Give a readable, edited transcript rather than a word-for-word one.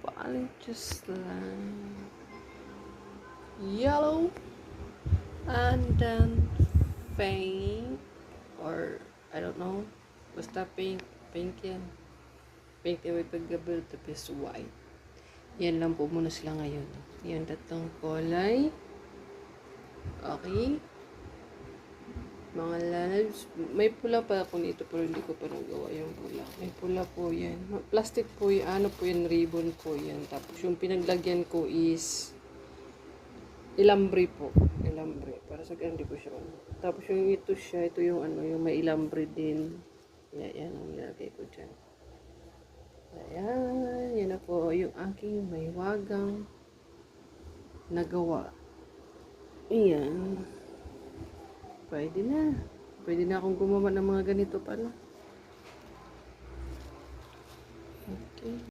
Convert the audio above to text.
Paling just lang yellow and then pink or I don't know, basta pink yan. Pink na may paggabil tapos white. Yan lang po muna sila ngayon. Yan, tatlong kulay. Okay. Mga lalabs. May pula pa ako nito pero hindi ko pa nagawa yung pula. May pula po yan. Plastic po yan. Ano po yan? Ribbon po yan. Tapos yung pinaglagyan ko is ilambre po. Ilambre. Para sa ganun, hindi ko siya. Tapos yung ito siya. Ito yung ano, yung may ilambre din. Yan ang nilagay ko dyan. Ayan. Yan na po yung aking may wagang nagawa. Ayan. Pwede na. Pwede na akong gumawa ng mga ganito pala. Okay.